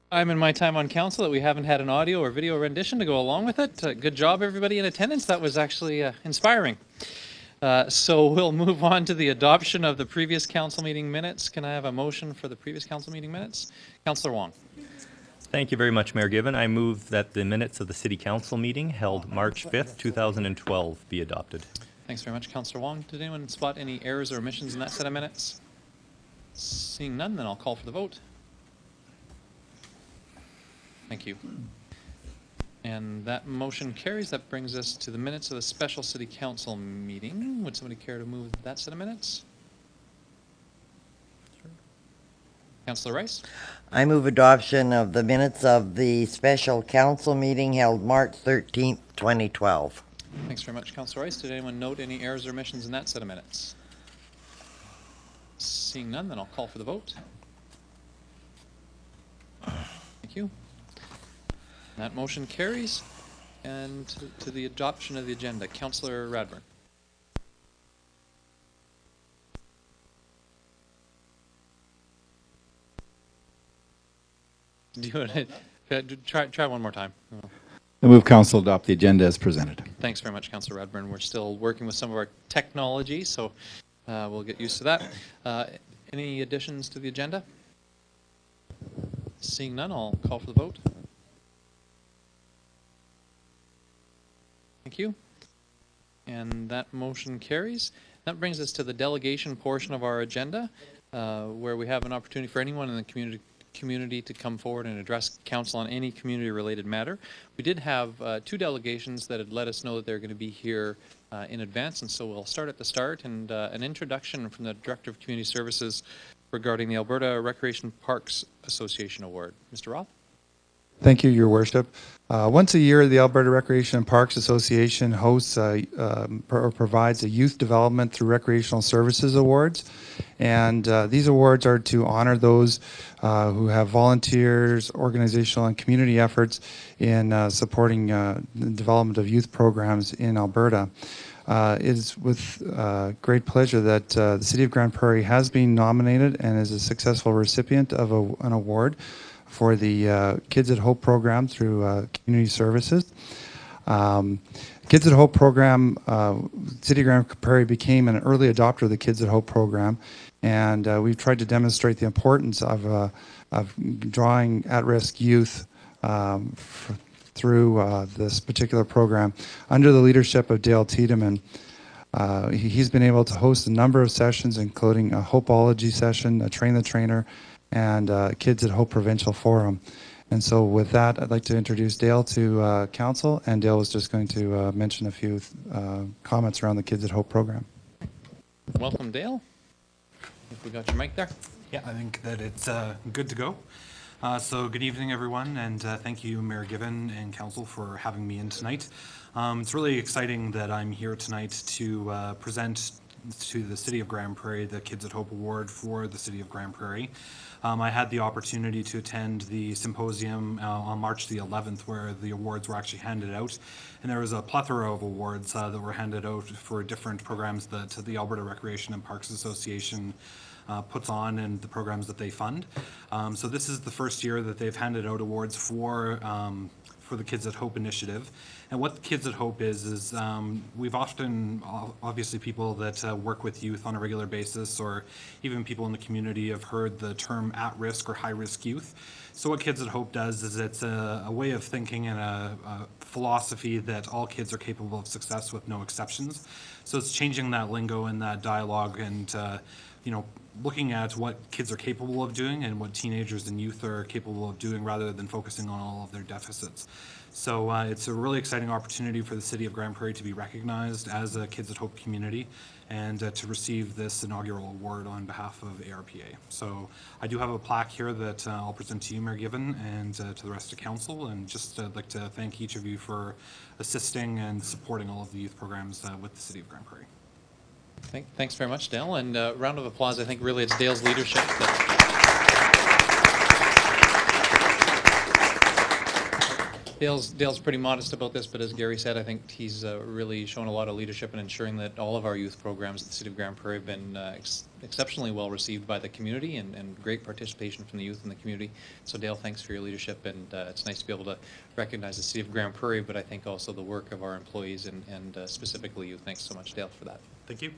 I'm in my time on council that we haven't had an audio or video rendition to go along with it. Good job, everybody in attendance. That was actually inspiring. So we'll move on to the adoption of the previous council meeting minutes. Can I have a motion for the previous council meeting minutes? Councillor Wong. Thank you very much, Mayor Given. I move that the minutes of the City Council meeting held March 5th, 2012 be adopted. Thanks very much, Councillor Wong. Did anyone spot any errors or omissions in that set of minutes? Seeing none, then I'll call for the vote. Thank you. And that motion carries. That brings us to the minutes of the special city council meeting. Would somebody care to move that set of minutes? Sure. Councillor Rice? I move adoption of the minutes of the special council meeting held March 13th, 2012. Thanks very much, Councillor Rice. Did anyone note any errors or omissions in that set of minutes? Seeing none, then I'll call for the vote. Thank you. That motion carries. And to the adoption of the agenda, Councillor Radburn. Do you want to try one more time? I move council adopt the agenda as presented. Thanks very much, Councillor Radburn. We're still working with some of our technology, so we'll get used to that. Any additions to the agenda? Seeing none, I'll call for the vote. Thank you. And that motion carries. That brings us to the delegation portion of our agenda, where we have an opportunity for anyone in the community to come forward and address council on any community-related matter. We did have two delegations that had let us know that they're going to be here in advance, and so we'll start at the start and an introduction from the Director of Community Services regarding the Alberta Recreation Parks Association Award. Mr. Roth? Thank you, Your Worship. Once a year, the Alberta Recreation and Parks Association hosts or provides a Youth Development through Recreational Services Awards. And these awards are to honor those who have volunteers, organizational and community efforts in supporting the development of youth programs in Alberta. It is with great pleasure that the City of Grande Prairie has been nominated and is a successful recipient of an award for the Kids at Hope program through Community Services. Kids at Hope program, City of Grande Prairie became an early adopter of the Kids at Hope program, and we've tried to demonstrate the importance of drawing at-risk youth through this particular program. Under the leadership of Dale Tiedemann, he's been able to host a number of sessions, including a Hopeology session, a Train the Trainer, and Kids at Hope Provincial Forum. And so with that, I'd like to introduce Dale to council, and Dale was just going to mention a few comments around the Kids at Hope program. Welcome, Dale. If we got your mic there. Yeah, I think that it's good to go. So good evening, everyone, and thank you, Mayor Given and Council, for having me in tonight. It's really exciting that I'm here tonight to present to the City of Grande Prairie the Kids at Hope Award for the City of Grande Prairie. I had the opportunity to attend the symposium on March the 11th, where the awards were actually handed out, and there was a plethora of awards that were handed out for different programs that the Alberta Recreation and Parks Association puts on and the programs that they fund. So this is the first year that they've handed out awards for the Kids at Hope initiative. And what Kids at Hope is we've often, obviously people that work with youth on a regular basis, or even people in the community, have heard the term at-risk or high-risk youth. So what Kids at Hope does is it's a way of thinking and a philosophy that all kids are capable of success with no exceptions. So it's changing that lingo and that dialogue, and you know, looking at what kids are capable of doing and what teenagers and youth are capable of doing, rather than focusing on all of their deficits. So it's a really exciting opportunity for the City of Grande Prairie to be recognized as a Kids at Hope community, and to receive this inaugural award on behalf of ARPA. So I do have a plaque here that I'll present to you, Mayor Given, and to the rest of Council, and just like to thank each of you for assisting and supporting all of the youth programs with the City of Grande Prairie. Thanks very much, Dale, and round of applause. I think really it's Dale's leadership Dale's pretty modest about this, but as Gary said, I think he's really shown a lot of leadership in ensuring that all of our youth programs at the City of Grand Prairie have been exceptionally well received by the community and great participation from the youth in the community. So Dale, thanks for your leadership, and it's nice to be able to recognize the City of Grand Prairie, but I think also the work of our employees and specifically you. Thanks so much, Dale, for that. Thank you.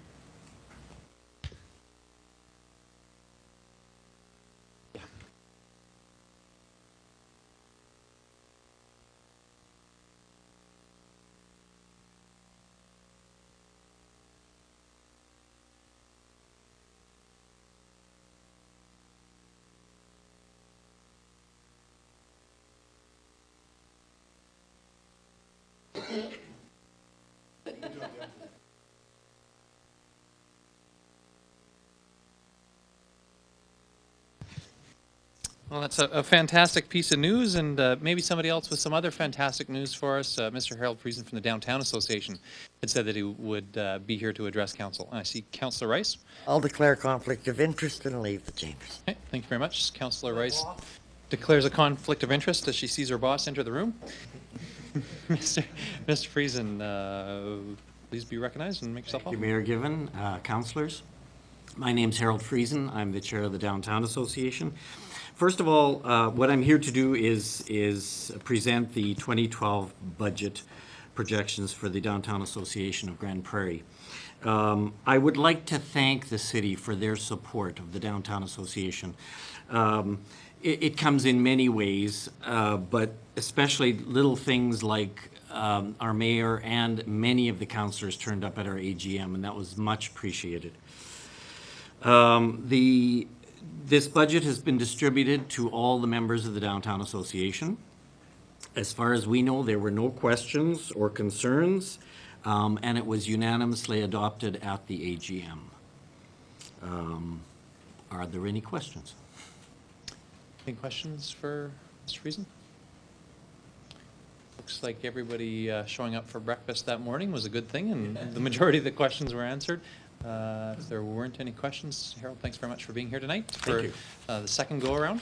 Well, that's a fantastic piece of news, and maybe somebody else with some other fantastic news for us. Mr. Harold Friesen from the Downtown Association had said that he would be here to address council. I see Councillor Rice. I'll declare conflict of interest and leave the chambers. Okay, thank you very much. Councillor Rice declares a conflict of interest as she sees her boss enter the room. Mr. Friesen, please be recognized and make yourself Thank you, welcome. Mayor Given, councillors. My name's Harold Friesen. I'm the chair of the Downtown Association. First of all, what I'm here to do is present the 2012 budget projections for the Downtown Association of Grand Prairie. I would like to thank the city for their support of the Downtown Association. It comes in many ways, but especially little things like our mayor and many of the councillors turned up at our AGM, and that was much appreciated. This budget has been distributed to all the members of the Downtown Association. As far as we know, there were no questions or concerns, and it was unanimously adopted at the AGM. Are there any questions? Any questions for Mr. Friesen? Looks like everybody showing up for breakfast that morning was a good thing, and the majority of the questions were answered. If there weren't any questions, Harold, thanks very much for being here tonight for the second go-around.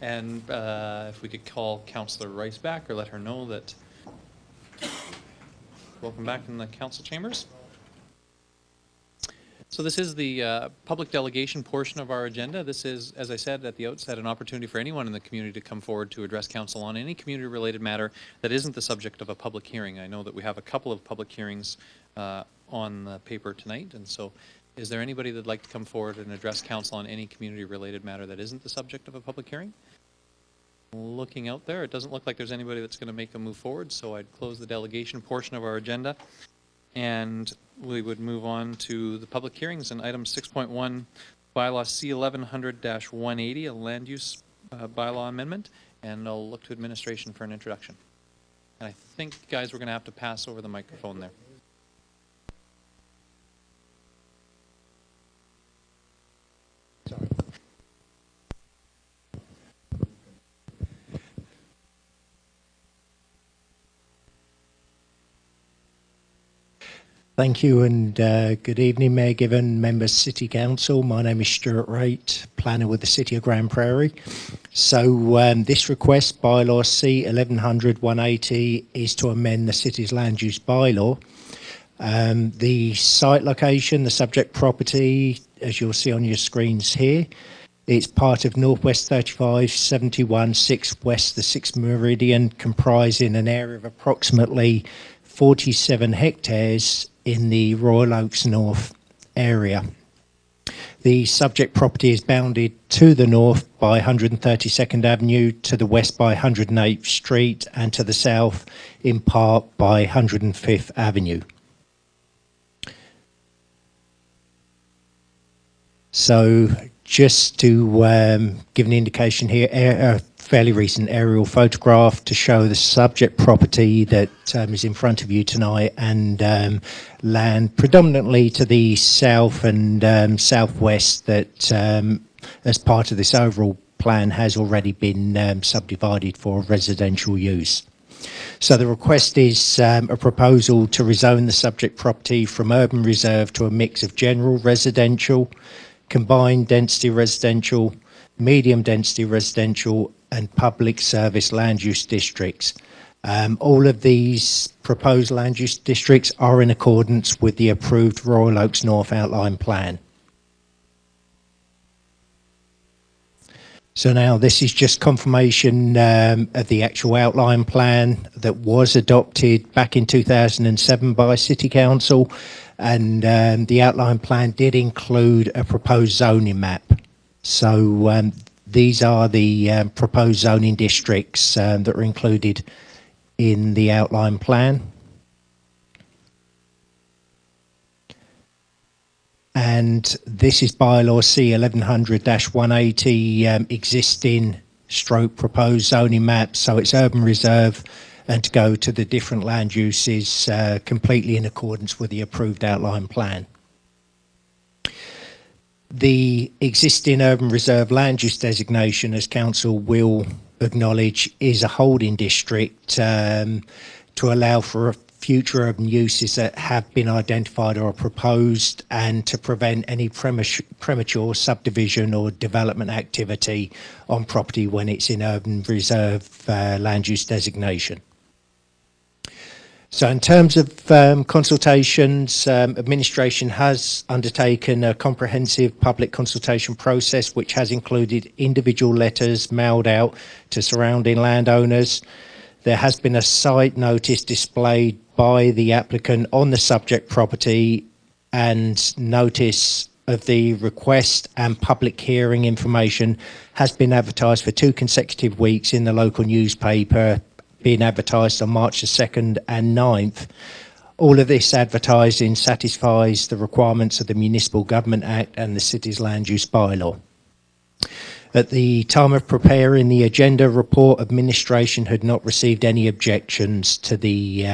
And if we could call Councillor Rice back or let her know that welcome back in the council chambers. So this is the public delegation portion of our agenda. This is, as I said at the outset, an opportunity for anyone in the community to come forward to address council on any community-related matter that isn't the subject of a public hearing. I know that we have a couple of public hearings on the paper tonight, and so is there anybody that'd like to come forward and address council on any community-related matter that isn't the subject of a public hearing? Looking out there, it doesn't look like there's anybody that's going to make a move forward, so I'd close the delegation portion of our agenda, and we would move on to the public hearings and item 6.1, bylaw C1100-180, a land use bylaw amendment, and I'll look to administration for an introduction. And I think, guys, we're going to have to pass over the microphone there. Thank you, and good evening, Mayor Given, members City Council. My name is Stuart Wright, planner with the City of Grand Prairie. So this request, bylaw C1100-180, is to amend the city's land use bylaw. The site location, the subject property, as you'll see on your screens here, it's part of Northwest 35, 71, 6 West, the 6th Meridian, comprising an area of approximately 47 hectares in the Royal Oaks North area. The subject property is bounded to the north by 132nd Avenue, to the west by 108th Street, and to the south in part by 105th Avenue. So just to give an indication here, a fairly recent aerial photograph to show the subject property that is in front of you tonight, and land predominantly to the south and southwest that as part of this overall plan has already been subdivided for residential use. So the request is a proposal to rezone the subject property from urban reserve to a mix of general residential, combined density residential, medium density residential and public service land use districts. All of these proposed land use districts are in accordance with the approved Royal Oaks North Outline Plan. So now this is just confirmation of the actual outline plan that was adopted back in 2007 by City Council, and the outline plan did include a proposed zoning map. So these are the proposed zoning districts that are included in the outline plan. And this is bylaw C 1100-180 existing stroke proposed zoning map. So it's urban reserve and to go to the different land uses completely in accordance with the approved outline plan. The existing urban reserve land use designation, as council will acknowledge, is a holding district to allow for future urban uses that have been identified or are proposed, and to prevent any premature subdivision or development activity on property when it's in urban reserve land use designation. So in terms of consultations, administration has undertaken a comprehensive public consultation process which has included individual letters mailed out to surrounding landowners. There has been a site notice displayed by the applicant on the subject property, and notice of the request and public hearing information has been advertised for 2 consecutive weeks in the local newspaper, being advertised on March the 2nd and 9th. All of this advertising satisfies the requirements of the Municipal Government Act and the city's land use bylaw. At the time of preparing the agenda report, administration had not received any objections to the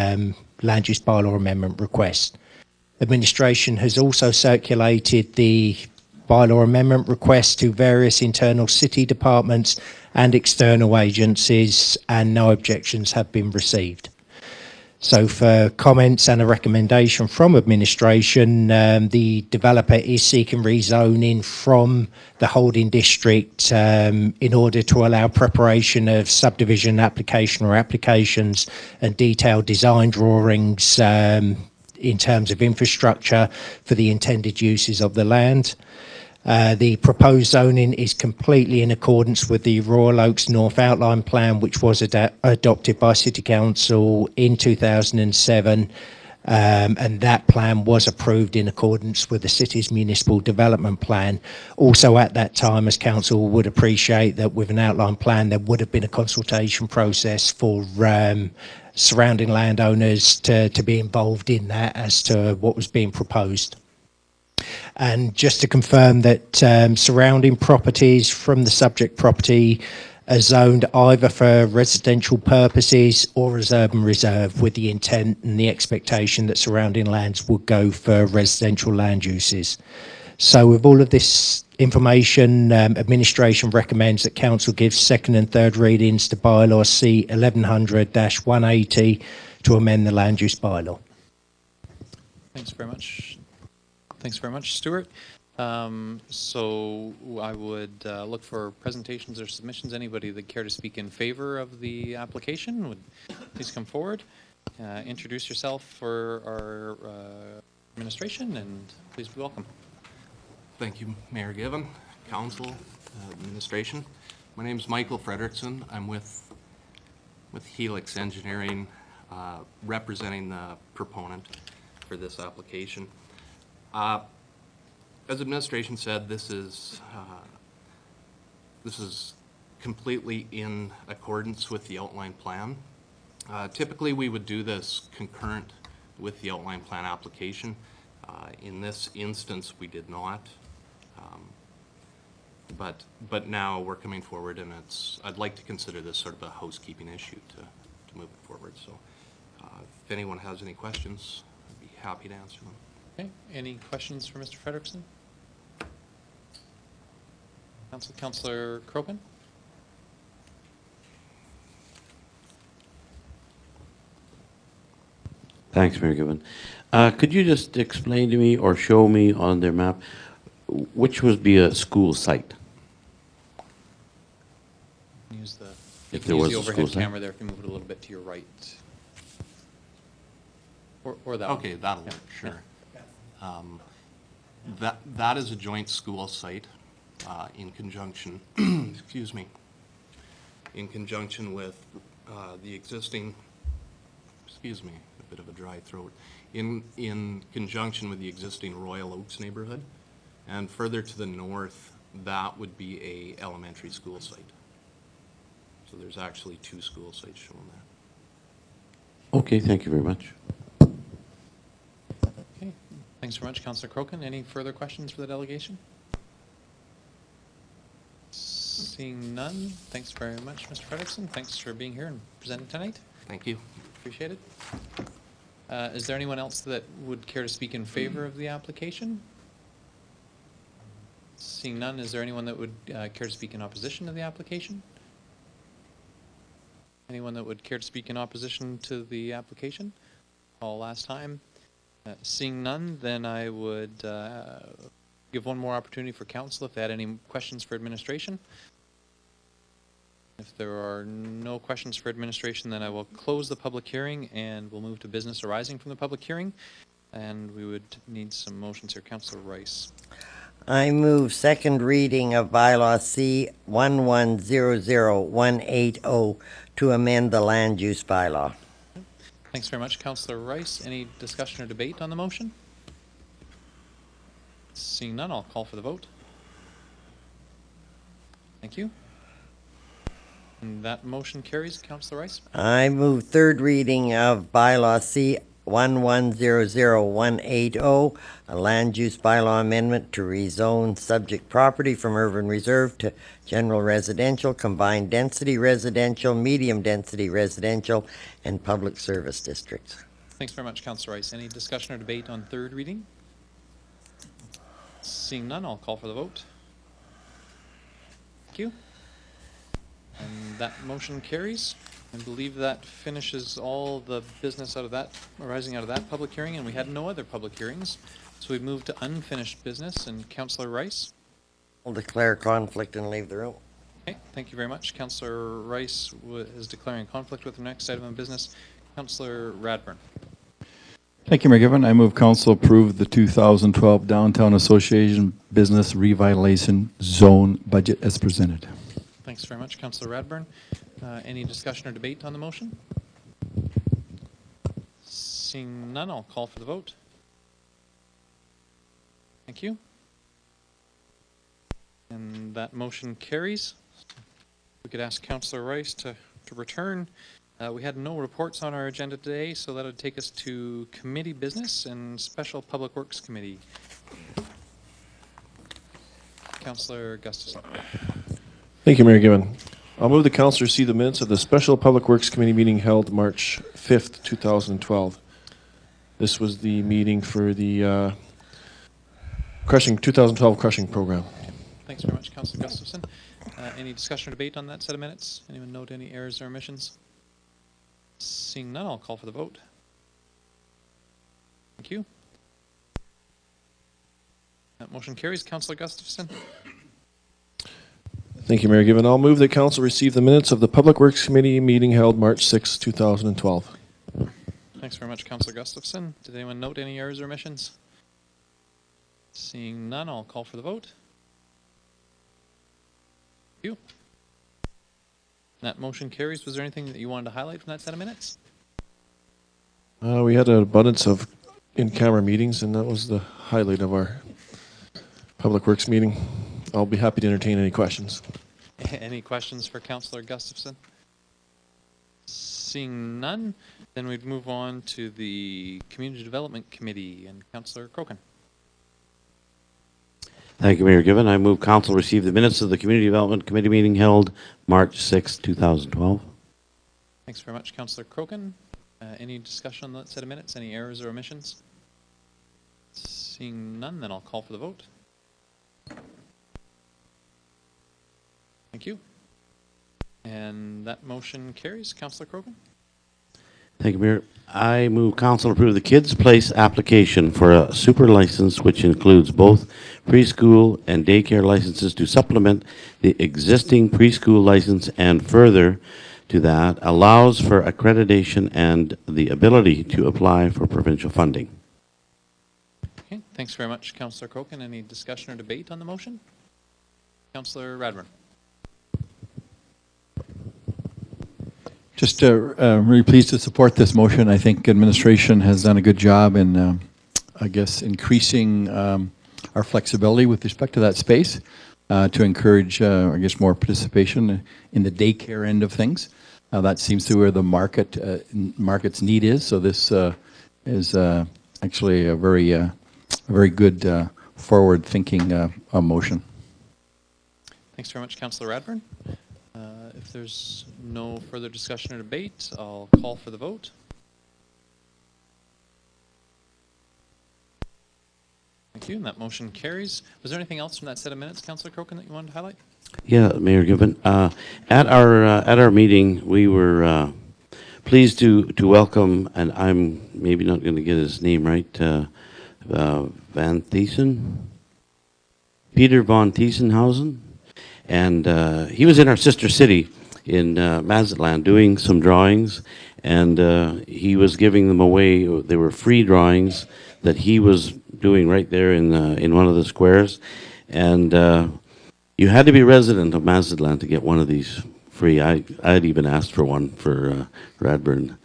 land use bylaw amendment request. Administration has also circulated the bylaw amendment request to various internal city departments and external agencies, and no objections have been received. So for comments and a recommendation from administration, the developer is seeking rezoning from the holding district in order to allow preparation of subdivision application or applications and detailed design drawings in terms of infrastructure for the intended uses of the land. The proposed zoning is completely in accordance with the Royal Oaks North Outline Plan, which was adopted by City Council in 2007, and that plan was approved in accordance with the city's municipal development plan. Also at that time, as council would appreciate, that with an outline plan there would have been a consultation process for surrounding landowners to be involved in that as to what was being proposed. And just to confirm that surrounding properties from the subject property are zoned either for residential purposes or as urban reserve, with the intent and the expectation that surrounding lands would go for residential land uses. So with all of this information, administration recommends that council gives second and third readings to bylaw C 1100-180 to amend the land use bylaw. Thanks very much. Thanks very much, Stuart. So I would look for presentations or submissions. Anybody that care to speak in favor of the application would please come forward. Introduce yourself for our administration, and please be welcome. Thank you, Mayor Given, Council, Administration. My name is Michael Fredrickson. I'm with Helix Engineering, representing the proponent for this application. As administration said, this is completely in accordance with the outline plan. Typically, we would do this concurrent with the outline plan application. In this instance, we did not. But now we're coming forward, and I'd like to consider this sort of a housekeeping issue to move it forward. So if anyone has any questions, I'd be happy to answer them. Okay, any questions for Mr. Fredrickson? Councillor Crokin? Thanks, Mayor Given. Could you just explain to me or show me on their map which would be a school site? Use the You If can there use was the a overhead school site? camera there if you move it a little bit to your right. Or that one. Okay, that'll work, sure. That is a joint school site in conjunction, excuse me, in conjunction with the existing, excuse me, a bit of a dry throat, in conjunction with the existing Royal Oaks neighborhood. And further to the north, that would be a elementary school site. So there's actually 2 school sites shown there. Okay, thank you very much. Okay, thanks very much, Councillor Crokin. Any further questions for the delegation? Seeing none, thanks very much, Mr. Frederickson. Thanks for being here and presenting tonight. Thank you. Appreciate it. Is there anyone else that would care to speak in favor of the application? Seeing none, is there anyone that would care to speak in opposition to the application? Anyone that would care to speak in opposition to the application? All last time. Seeing none, then I would give one more opportunity for council if they had any questions for administration. If there are no questions for administration, then I will close the public hearing and we'll move to business arising from the public hearing. And we would need some motions here. Councillor Rice. I move second reading of bylaw C 1100180 to amend the land use bylaw. Thanks very much, Councillor Rice. Any discussion or debate on the motion? Seeing none, I'll call for the vote. Thank you. And that motion carries. Councillor Rice. I move third reading of bylaw C 1100180, a land use bylaw amendment to rezone subject property from urban reserve to general residential, combined density residential, medium density residential, and public service districts. Thanks very much, Councillor Rice. Any discussion or debate on third reading? Seeing none, I'll call for the vote. Thank you. And that motion carries. I believe that finishes all the business out of that, arising out of that public hearing, and we had no other public hearings. So we move to unfinished business, and Councillor Rice. I'll declare conflict and leave the room. Okay, thank you very much. Councillor Rice is declaring conflict with the next item of business. Councillor Radburn. Thank you, Mayor Given. I move council approve the 2012 Downtown Association Business Revitalization Zone budget as presented. Thanks very much, Councillor Radburn. Any discussion or debate on the motion? Seeing none, I'll call for the vote. Thank you. And that motion carries. We could ask Councillor Rice to return. We had no reports on our agenda today, so that would take us to committee business and Special Public Works Committee. Councillor Gustafson. Thank you, Mayor Given. I'll move the council receive the minutes of the Special Public Works Committee meeting held March 5th, 2012. This was the meeting for the 2012 crushing program. Thanks very much, Councillor Gustafson. Any discussion or debate on that set of minutes? Anyone note any errors or omissions? Seeing none, I'll call for the vote. Thank you. That motion carries. Councillor Gustafson. Thank you, Mayor Given. I'll move that council receive the minutes of the Public Works Committee meeting held March 6, 2012. Thanks very much, Councillor Gustafson. Did anyone note any errors or omissions? Seeing none, I'll call for the vote. Thank you. That motion carries. Was there anything that you wanted to highlight from that set of minutes? We had an abundance of in-camera meetings, and that was the highlight of our Public Works meeting. I'll be happy to entertain any questions. Any questions for Councillor Gustafson? Seeing none, then we'd move on to the Community Development Committee and Councillor Crokin. Thank you, Mayor Given. I move council receive the minutes of the Community Development Committee meeting held March 6, 2012. Thanks very much, Councillor Crokin. Any discussion on that set of minutes? Any errors or omissions? Seeing none, then I'll call for the vote. Thank you. And that motion carries. Councillor Crokin. Thank you, Mayor. I move council approve the Kids Place application for a super license which includes both preschool and daycare licenses to supplement the existing preschool license and further to that allows for accreditation and the ability to apply for provincial funding. Okay, thanks very much, Councillor Crokin. Any discussion or debate on the motion? Councillor Radburn. Just really pleased to support this motion. I think administration has done a good job in, I guess, increasing our flexibility with respect to that space to encourage, I guess, more participation in the daycare end of things. That seems to be where the market's need is. So this is actually a very good forward-thinking motion. Thanks very much, Councillor Radburn. If there's no further discussion or debate, I'll call for the vote. Thank you, and that motion carries. Was there anything else from that set of minutes, Councillor Crokin, that you wanted to highlight? Yeah, Mayor Given. At our meeting, we were pleased to welcome, and I'm maybe not going to get his name right, Van Thiesen, Peter von Thiesenhausen, and he was in our sister city in Mazatlan doing some drawings, and he was giving them away. They were free drawings that he was doing right there in one of the squares, and you had to be a resident of Mazatlan to get one of these free. I'd even asked for one for Radburn,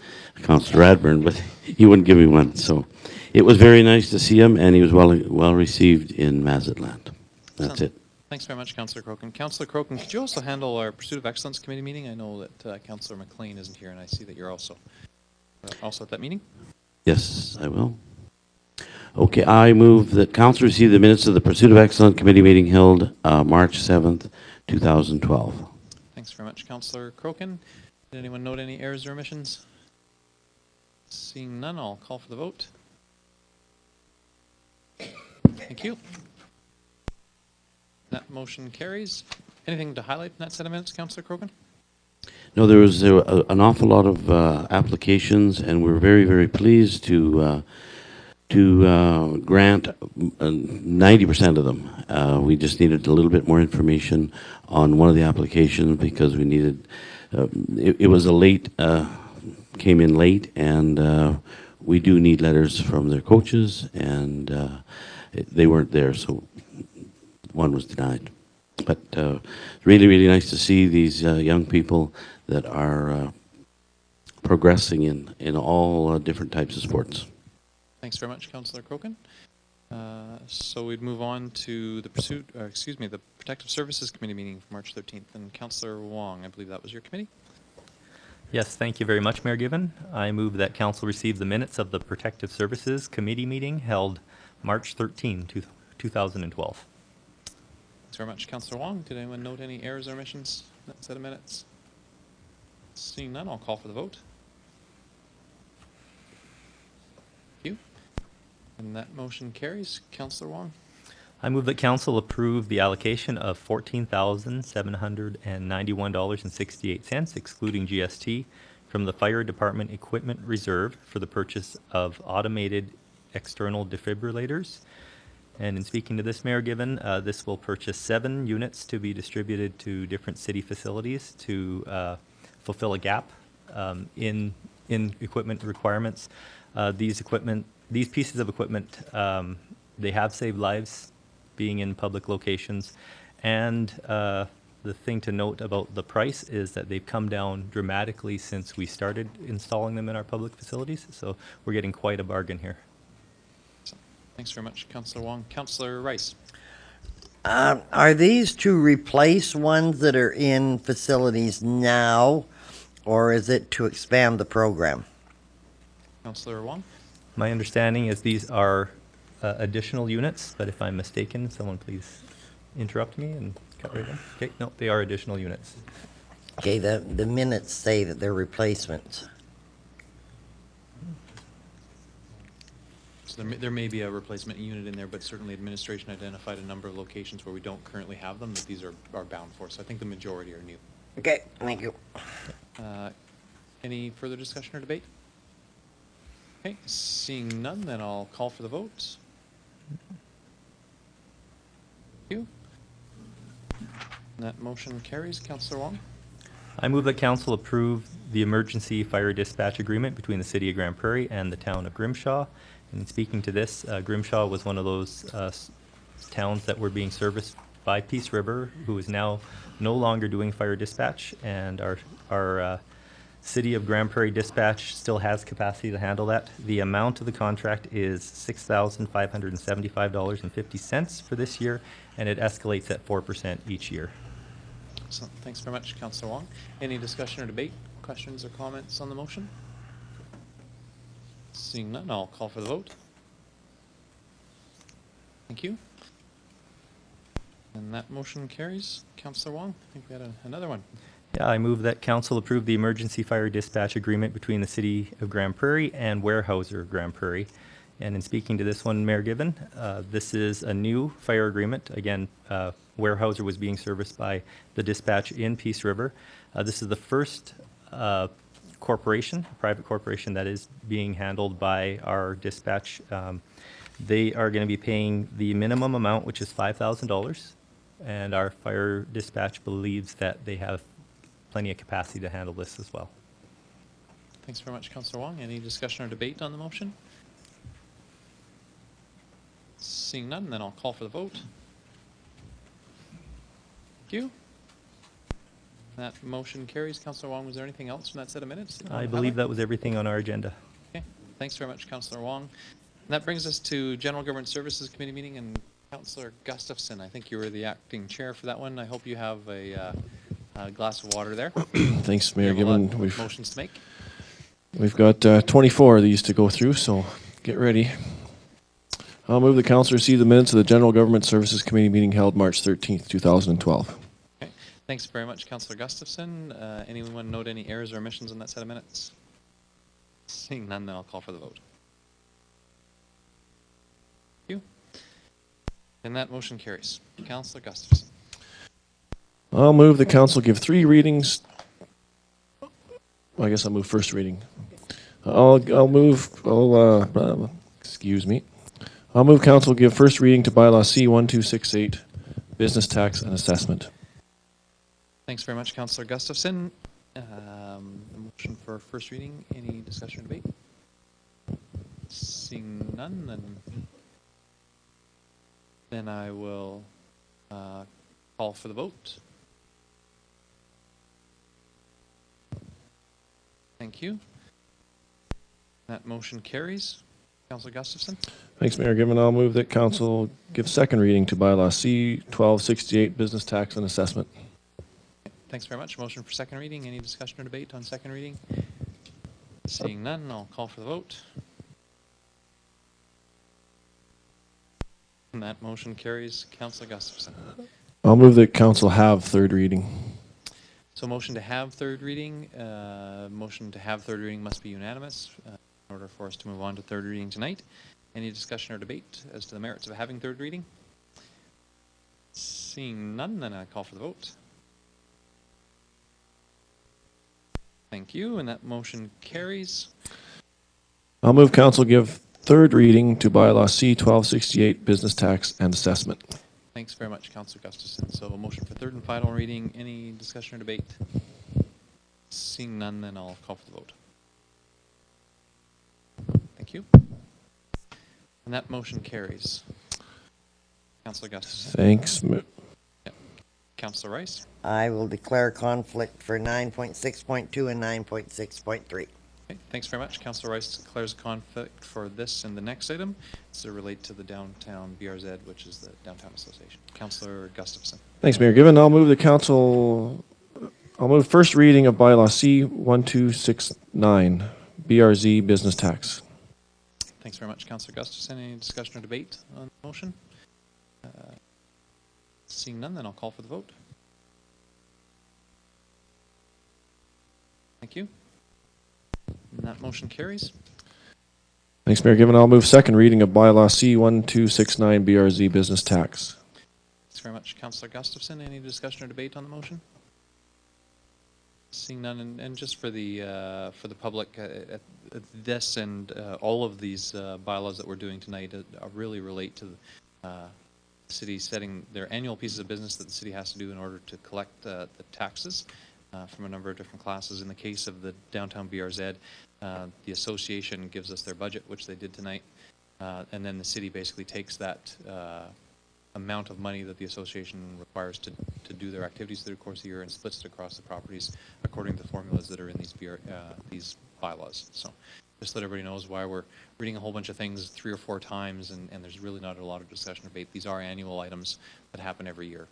Councillor Radburn, but he wouldn't give me one. So it was very nice to see him, and he was well received in Mazatlan. That's it. Thanks very much, Councillor Crokin. Councillor Crokin, could you also handle our Pursuit of Excellence Committee meeting? I know that Councillor McLean isn't here, and I see that you're also at that meeting. Yes, I will. Okay, I move that council receive the minutes of the Pursuit of Excellence Committee meeting held March 7th, 2012. Thanks very much, Councillor Crokin. Did anyone note any errors or omissions? Seeing none, I'll call for the vote. Thank you. That motion carries. Anything to highlight in that set of minutes, Councillor Crokin? No, there was an awful lot of applications, and we're very, very pleased to grant 90% of them. We just needed a little bit more information on one of the applications because we needed, it was a late, came in late, and we do need letters from their coaches, and they weren't there, so one was denied. But really, really nice to see these young people that are progressing in all different types of sports. Thanks very much, Councillor Crokin. So we'd move on to the the Protective Services Committee meeting for March 13th. And Councillor Wong, I believe that was your committee? Yes, thank you very much, Mayor Given. I move that council receive the minutes of the Protective Services Committee meeting held March 13, 2012. Thanks very much, Councillor Wong. Did anyone note any errors or omissions in that set of minutes? Seeing none, I'll call for the vote. Thank you. And that motion carries. Councillor Wong. I move that council approve the allocation of $14,791.68, excluding GST, from the Fire Department Equipment Reserve for the purchase of automated external defibrillators. And in speaking to this, Mayor Given, this will purchase 7 units to be distributed to different city facilities to fulfill a gap in equipment requirements. These pieces of equipment, they have saved lives being in public locations, and the thing to note about the price is that they've come down dramatically since we started installing them in our public facilities, so we're getting quite a bargain here. Thanks very much, Councillor Wong. Councillor Rice. Are these to replace ones that are in facilities now, or is it to expand the program? Councillor Wong. My understanding is these are additional units, but if I'm mistaken, someone please interrupt me and cut right in. Okay, no, they are additional units. Okay, the minutes say that they're replacements. So there may be a replacement unit in there, but certainly administration identified a number of locations where we don't currently have them that these are bound for. So I think the majority are new. Okay, thank you. Any further discussion or debate? Okay, seeing none, then I'll call for the vote. Thank you. And that motion carries. Councillor Wong. I move that council approve the emergency fire dispatch agreement between the city of Grand Prairie and the town of Grimshaw. And speaking to this, Grimshaw was one of those towns that were being serviced by Peace River, who is now no longer doing fire dispatch, and our City of Grand Prairie Dispatch still has capacity to handle that. The amount of the contract is $6,575.50 for this year, and it escalates at 4% each year. Excellent. Thanks very much, Councillor Wong. Any discussion or debate, questions or comments on the motion? Seeing none, I'll call for the vote. Thank you. And that motion carries. Councillor Wong, I think we had another one. Yeah, I move that council approve the emergency fire dispatch agreement between the City of Grand Prairie and Weyerhaeuser Grand Prairie. And in speaking to this one, Mayor Given, this is a new fire agreement. Again, Weyerhaeuser was being serviced by the dispatch in Peace River. This is the first corporation, private corporation, that is being handled by our dispatch. They are going to be paying the minimum amount, which is $5,000, and our fire dispatch believes that they have plenty of capacity to handle this as well. Thanks very much, Councillor Wong. Any discussion or debate on the motion? Seeing none, then I'll call for the vote. Thank you. That motion carries. Councillor Wong, was there anything else from that set of minutes? I believe that was everything on our agenda. Okay. Thanks very much, Councillor Wong. And that brings us to General Government Services Committee meeting, and Councillor Gustafson, I think you were the acting chair for that one. I hope you have a glass of water there. Thanks, Mayor We have a lot Given. of motions to make. We've got 24 of these to go through, so get ready. I'll move the council receive the minutes of the General Government Services Committee meeting held March 13th, 2012. Okay. Thanks very much, Councillor Gustafson. Anyone note any errors or omissions on that set of minutes? Seeing none, then I'll call for the vote. Thank you. And that motion carries. Councillor Gustafson. I'll move the council give 3 readings. Well, I guess I'll move first reading. Excuse me. I'll move council give first reading to bylaw C-1268, business tax and assessment. Thanks very much, Councillor Gustafson. A motion for first reading. Any discussion or debate? Seeing none, then I will call for the vote. Thank you. That motion carries. Councillor Gustafson. Thanks, Mayor Given. I'll move that council give second reading to bylaw C-1268, business tax and assessment. Thanks very much. Motion for second reading. Any discussion or debate on second reading? Seeing none, I'll call for the vote. And that motion carries. Councillor Gustafson. I'll move that council have third reading. So motion to have third reading. Motion to have third reading must be unanimous in order for us to move on to third reading tonight. Any discussion or debate as to the merits of having third reading? Seeing none, then I call for the vote. Thank you, and that motion carries. I'll move council give third reading to bylaw C-1268, business tax and assessment. Thanks very much, Councillor Gustafson. So a motion for third and final reading. Any discussion or debate? Seeing none, then I'll call for the vote. Thank you. And that motion carries. Councillor Gustafson. Thanks. Councillor Rice. I will declare conflict for 9.6.2 and 9.6.3. Okay, thanks very much. Councillor Rice declares conflict for this and the next item. It's to relate to the downtown BRZ, which is the Downtown Association. Councillor Gustafson. Thanks, Mayor Given. I'll move first reading of bylaw C-1269, BRZ business tax. Thanks very much, Councillor Gustafson. Any discussion or debate on the motion? Seeing none, then I'll call for the vote. Thank you. And that motion carries. Thanks, Mayor Given. I'll move second reading of bylaw C-1269, BRZ business tax. Thanks very much, Councillor Gustafson. Any discussion or debate on the motion? Seeing none, and just for the public, this and all of these bylaws that we're doing tonight really relate to the city setting their annual pieces of business that the city has to do in order to collect the taxes. from a number of different classes. In the case of the downtown BRZ, the association gives us their budget, which they did tonight, and then the city basically takes that amount of money that the association requires to do their activities through the course of the year and splits it across the properties according to the formulas that are in these bylaws. So just so that everybody knows why we're reading a whole bunch of things 3 or 4 times, and there's really not a lot of discussion or debate. These are annual items that happen every year.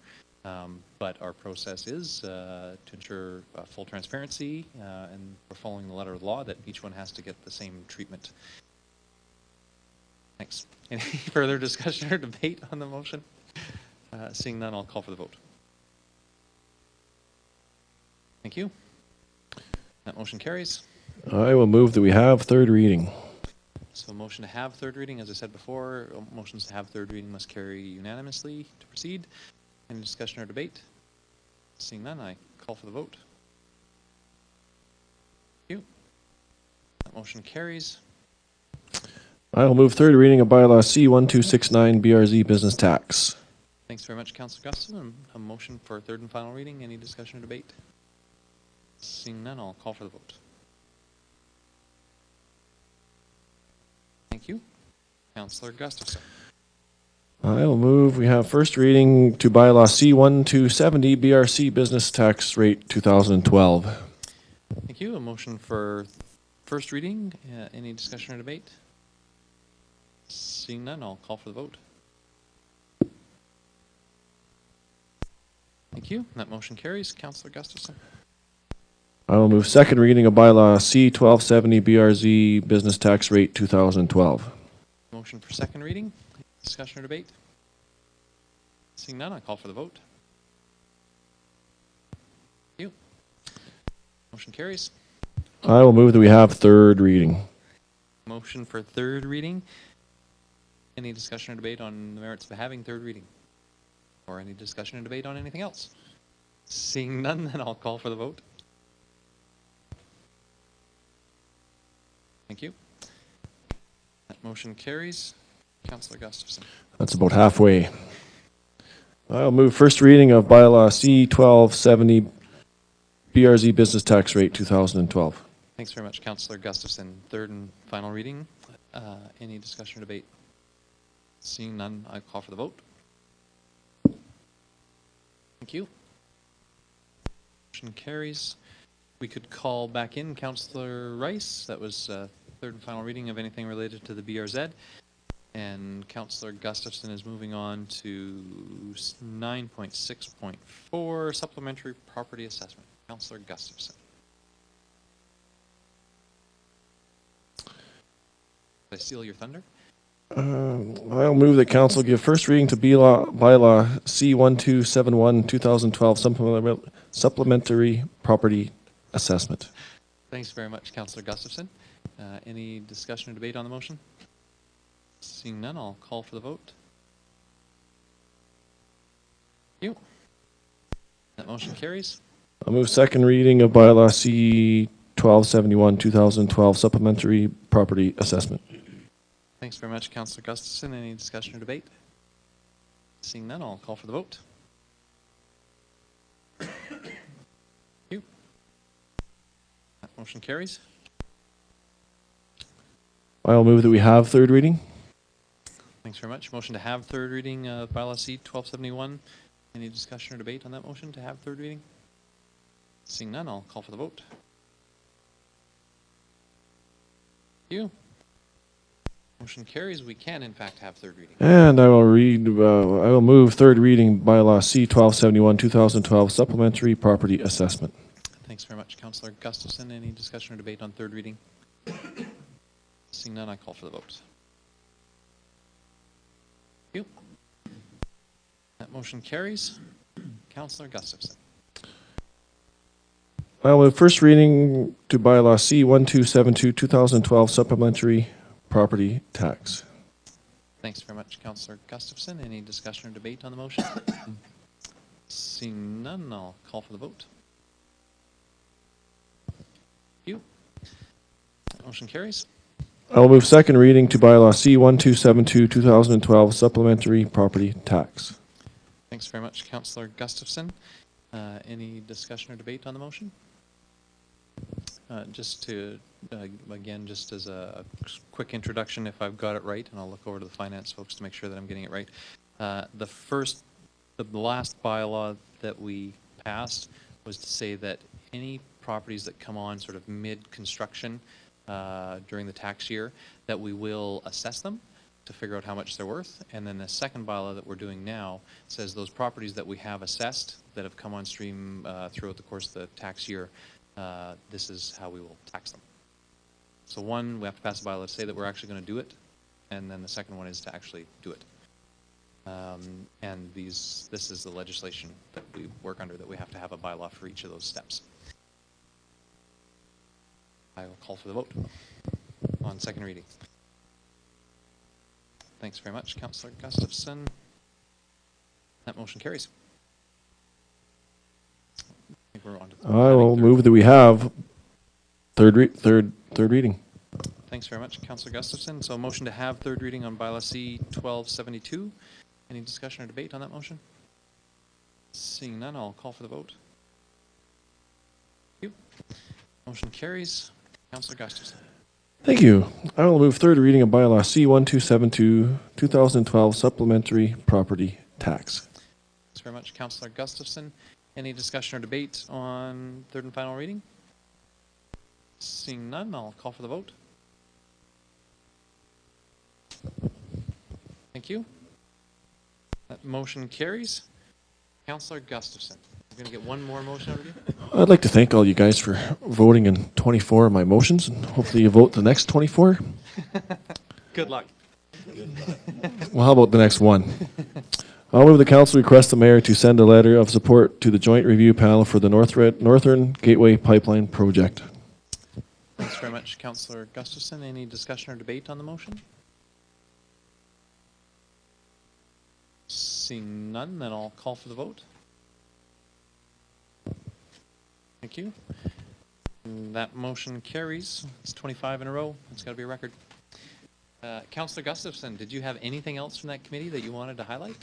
But our process is to ensure full transparency, and we're following the letter of the law that each one has to get the same treatment. Thanks. Any further discussion or debate on the motion? Seeing none, I'll call for the vote. Thank you. That motion carries. I will move that we have third reading. So motion to have third reading, as I said before, motions to have third reading must carry unanimously to proceed. Any discussion or debate? Seeing none, I call for the vote. Thank you. That motion carries. I will move third reading of bylaw C1269 BRZ business tax. Thanks very much, Councillor Gustafson. A motion for third and final reading. Any discussion or debate? Seeing none, I'll call for the vote. Thank you. Councillor Gustafson. I will move we have first reading to bylaw C1270 BRC business tax rate 2012. Thank you. A motion for first reading. Any discussion or debate? Seeing none, I'll call for the vote. Thank you. That motion carries. Councillor Gustafson. I will move second reading of bylaw C1270 BRZ business tax rate 2012. Motion for second reading. Discussion or debate? Seeing none, I call for the vote. Thank you. Motion carries. I will move that we have third reading. Motion for third reading. Any discussion or debate on the merits of having third reading? Or any discussion or debate on anything else? Seeing none, then I'll call for the vote. Thank you. That motion carries. Councillor Gustafson. That's about halfway. I'll move first reading of bylaw C1270 BRZ business tax rate 2012. Thanks very much, Councillor Gustafson. Third and final reading. Any discussion or debate? Seeing none, I call for the vote. Thank you. Motion carries. We could call back in Councillor Rice. That was third and final reading of anything related to the BRZ. And Councillor Gustafson is moving on to 9.6.4, supplementary property assessment. Councillor Gustafson. Did I steal your thunder? I'll move that council give first reading to bylaw C1271 2012 supplementary property assessment. Thanks very much, Councillor Gustafson. Any discussion or debate on the motion? Seeing none, I'll call for the vote. Thank you. That motion carries. I'll move second reading of bylaw C1271 2012 supplementary property assessment. Thanks very much, Councillor Gustafson. Any discussion or debate? Seeing none, I'll call for the vote. Thank you. That motion carries. I'll move that we have third reading. Thanks very much. Motion to have third reading of bylaw C1271. Any discussion or debate on that motion to have third reading? Seeing none, I'll call for the vote. Thank you. Motion carries. We can, in fact, have third reading. And I will move third reading bylaw C1271 2012 supplementary property assessment. Thanks very much, Councillor Gustafson. Any discussion or debate on third reading? Seeing none, I call for the vote. Thank you. That motion carries. Councillor Gustafson. I will move first reading to bylaw C1272 2012 supplementary property tax. Thanks very much, Councillor Gustafson. Any discussion or debate on the motion? Seeing none, I'll call for the vote. Thank you. That motion carries. I will move second reading to bylaw C1272 2012 supplementary property tax. Thanks very much, Councillor Gustafson. Any discussion or debate on the motion? Just to, again, just as a quick introduction, if I've got it right, and I'll look over to the finance folks to make sure that I'm getting it right. The last bylaw that we passed was to say that any properties that come on sort of mid-construction during the tax year, that we will assess them to figure out how much they're worth. And then the second bylaw that we're doing now says those properties that we have assessed that have come on stream throughout the course of the tax year, this is how we will tax them. So one, we have to pass a bylaw to say that we're actually going to do it, and then the second one is to actually do it. And this is the legislation that we work under, that we have to have a bylaw for each of those steps. I will call for the vote on second reading. Thanks very much, Councillor Gustafson. That motion carries. I think we're on to I will move that we have third reading. Thanks very much, Councillor Gustafson. So a motion to have third reading on bylaw C 1272. Any discussion or debate on that motion? Seeing none, I'll call for the vote. Thank you. Motion carries. Councillor Gustafson. Thank you. I will move third reading of bylaw C1272, 2012 supplementary property tax. Thanks very much, Councillor Gustafson. Any discussion or debate on third and final reading? Seeing none, I'll call for the vote. Thank you. That motion carries. Councillor Gustafson, we're going to get one more motion out of you. I'd like to thank all you guys for voting in 24 of my motions, and hopefully you vote the next 24. Good luck. Well, how about the next one? I'll move the council request the mayor to send a letter of support to the joint review panel for the Northern Gateway Pipeline project. Thanks very much, Councillor Gustafson. Any discussion or debate on the motion? Seeing none, then I'll call for the vote. Thank you. And that motion carries. It's 25 in a row. It's got to be a record. Councillor Gustafson, did you have anything else from that committee that you wanted to highlight?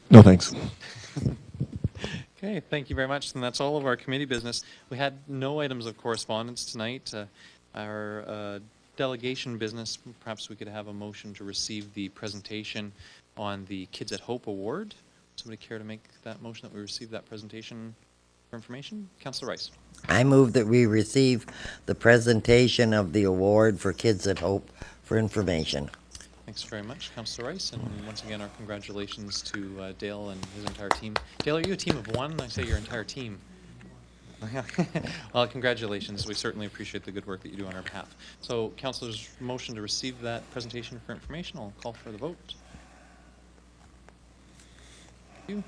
No, thanks. Okay, thank you very much. And that's all of our committee business. We had no items of correspondence tonight. Our delegation business, perhaps we could have a motion to receive the presentation on the Kids at Hope Award. Somebody care to make that motion that we receive that presentation for information? Councillor Rice. I move that we receive the presentation of the award for Kids at Hope for information. Thanks very much, Councillor Rice. And once again, our congratulations to Dale and his entire team. Dale, are you a team of one? I say your entire team. Well, congratulations. We certainly appreciate the good work that you do on our behalf. So, Councillor's motion to receive that presentation for information. I'll call for the vote. Thank you.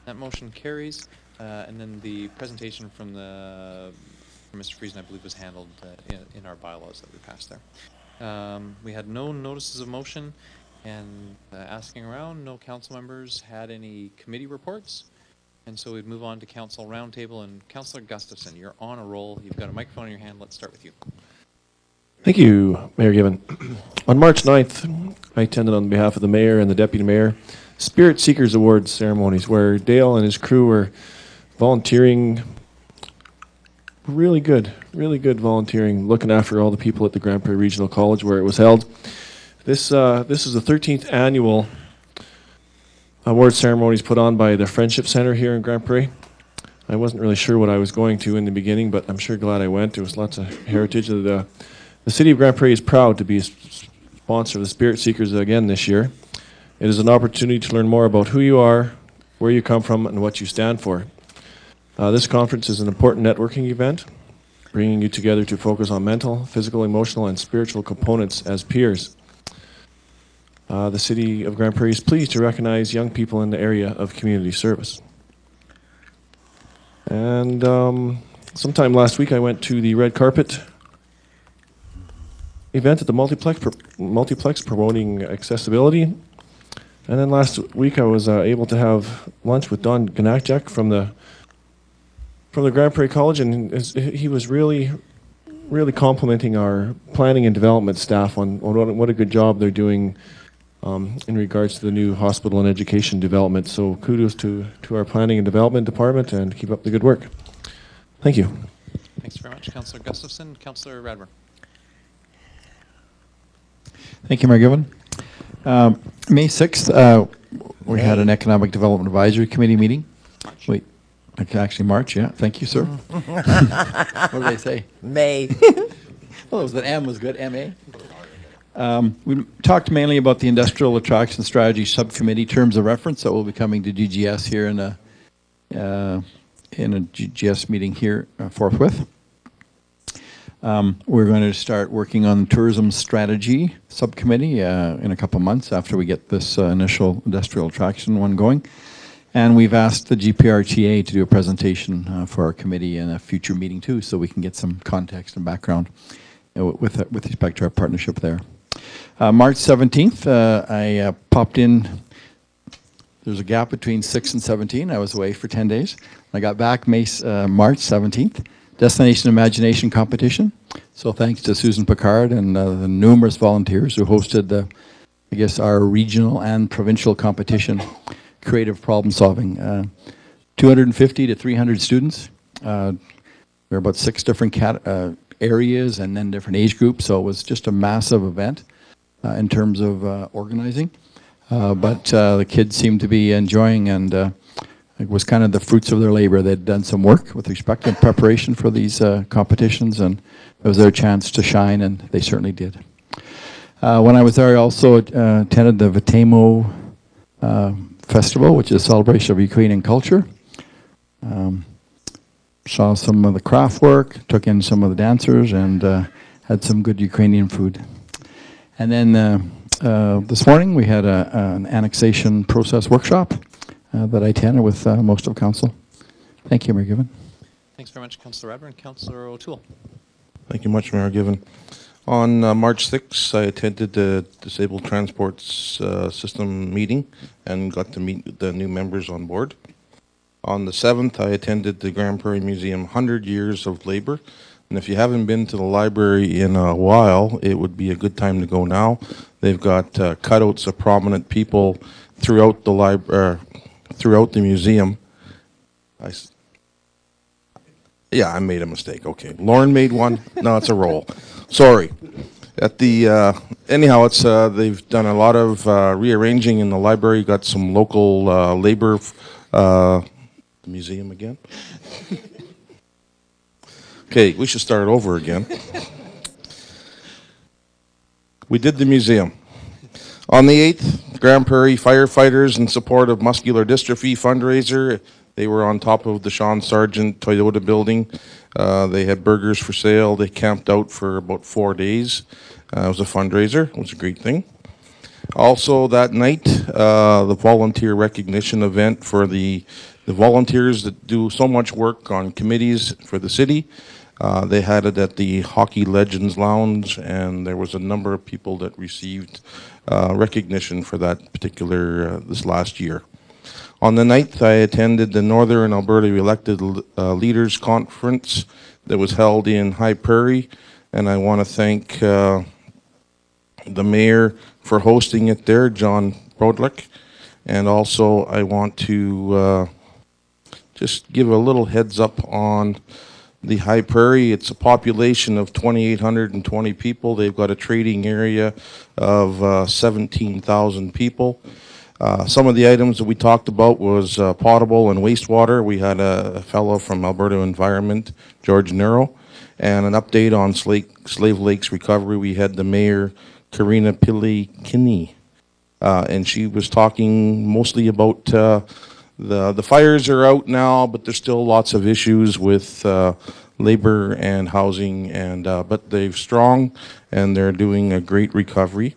That motion carries. And then the presentation from Mr. Friesen, I believe, was handled in our bylaws that we passed there. We had no notices of motion, and asking around, no council members had any committee reports. And so we'd move on to council roundtable. And Councillor Gustafson, you're on a roll. You've got a microphone in your hand. Let's start with you. Thank you, Mayor Given. On March 9th, I attended on behalf of the mayor and the deputy mayor Spirit Seekers Awards ceremonies, where Dale and his crew were volunteering. Really good volunteering, looking after all the people at the Grand Prairie Regional College where it was held. This is the 13th annual award ceremonies put on by the Friendship Center here in Grand Prairie. I wasn't really sure what I was going to in the beginning, but I'm sure glad I went. There was lots of heritage. The city of Grand Prairie is proud to be a sponsor of the Spirit Seekers again this year. It is an opportunity to learn more about who you are, where you come from, and what you stand for. This conference is an important networking event, bringing you together to focus on mental, physical, emotional, and spiritual components as peers. The City of Grand Prairie is pleased to recognize young people in the area of community service. And sometime last week I went to the red carpet event at the multiplex promoting accessibility. And then last week I was able to have lunch with Don Ganakjak from the Grand Prairie College, and he was really complimenting our planning and development staff on what a good job they're doing in regards to the new hospital and education development. So kudos to our planning and development department, and keep up the good work. Thank you. Thanks very much, Councillor Gustafson. Councillor Radburn. Thank you, Mayor Given. May 6th, we had an Economic Development Advisory Committee meeting. Wait, actually March, yeah. Thank you, sir. What did I say? May. Well, it was that M was good, M-A. We talked mainly about the Industrial Attraction Strategy Subcommittee terms of reference that will be coming to GGS here in a GGS meeting here forthwith. We're going to start working on tourism strategy subcommittee in a couple months after we get this initial industrial attraction one going. And we've asked the GPRTA to do a presentation for our committee in a future meeting too, so we can get some context and background with respect to our partnership there. March 17th, I popped in. There's a gap between 6 and 17. I was away for 10 days. I got back March 17th. Destination Imagination Competition. So thanks to Susan Picard and the numerous volunteers who hosted our regional and provincial competition, creative problem solving. 250 to 300 students. There were about 6 different areas and then different age groups. So it was just a massive event in terms of organizing. But the kids seemed to be enjoying, and it was kind of the fruits of their labor. They'd done some work with respect to preparation for these competitions, and it was their chance to shine, and they certainly did. When I was there, I also attended the Vatemo Festival, which is a celebration of Ukrainian culture. Saw some of the craft work, took in some of the dancers, and had some good Ukrainian food. And then this morning we had an annexation process workshop that I attended with most of council. Thank you, Mayor Given. Thanks very much, Councillor Radburn. Councillor O'Toole. Thank you much, Mayor Given. On March 6th, I attended the Disabled Transports System meeting and got to meet the new members on board. On the 7th, I attended the Grand Prairie Museum 100 Years of Labor. And if you haven't been to the library in a while, it would be a good time to go now. They've got cutouts of prominent people throughout the library, throughout the museum. Yeah, I made a mistake. Okay, Lauren made one. No, it's a roll. Sorry. At the anyhow, it's they've done a lot of rearranging in the library. Got some local labor. The museum again. Okay, we should start over again. We did the museum. On the 8th, Grand Prairie firefighters in support of muscular dystrophy fundraiser. They were on top of the Sean Sargent Toyota building. They had burgers for sale. They camped out for about 4 days. It was a fundraiser. It was a great thing. Also that night, the volunteer recognition event for the volunteers that do so much work on committees for the city. They had it at the Hockey Legends Lounge, and there was a number of people that received recognition for that particular, this last year. On the 9th, I attended the Northern Alberta Elected Leaders Conference that was held in High Prairie, and I want to thank the mayor for hosting it there, John Brodlick, and also I want to just give a little heads up on the High Prairie. It's a population of 2,820 people. They've got a trading area of 17,000 people. Some of the items that we talked about was potable and wastewater. We had a fellow from Alberta Environment, George Nero, and an update on Slave Lakes recovery. We had the mayor, Karina Pili-Kinney, and she was talking mostly about the fires are out now, but there's still lots of issues with labor and housing, and but they're strong and they're doing a great recovery,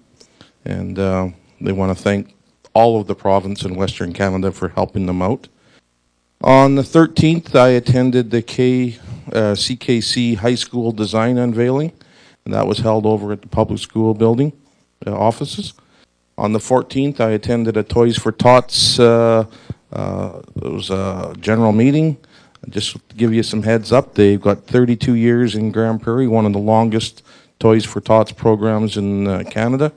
and they want to thank all of the province in Western Canada for helping them out. On the 13th, I attended the CKC High School Design Unveiling, and that was held over at the public school building offices. On the 14th, I attended a Toys for Tots. It was a general meeting. Just to give you some heads up, they've got 32 years in Grand Prairie, one of the longest Toys for Tots programs in Canada,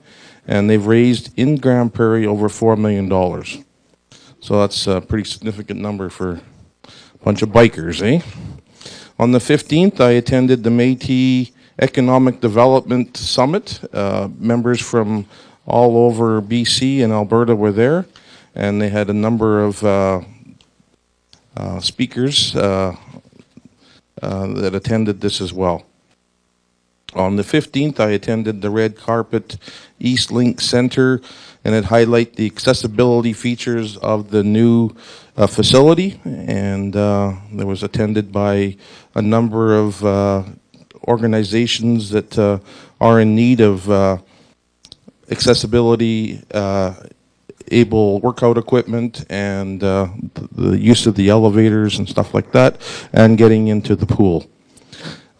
and they've raised in Grand Prairie over $4 million. So that's a pretty significant number for a bunch of bikers, eh? On the 15th, I attended the Métis Economic Development Summit. Members from all over BC and Alberta were there, and they had a number of speakers that attended this as well. On the 15th, I attended the Red Carpet East Link Center, and it highlighted the accessibility features of the new facility, and there was attended by a number of organizations that are in need of accessibility able workout equipment and the use of the elevators and stuff like that, and getting into the pool.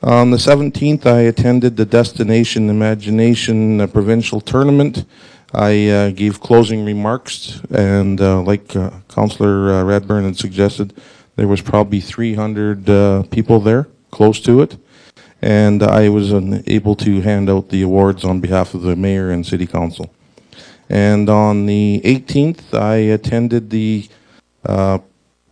On the 17th, I attended the Destination Imagination provincial tournament. I gave closing remarks, and like Councillor Radburn had suggested, there was probably 300 people there, close to it, and I was able to hand out the awards on behalf of the Mayor and City Council. And on the 18th, I attended the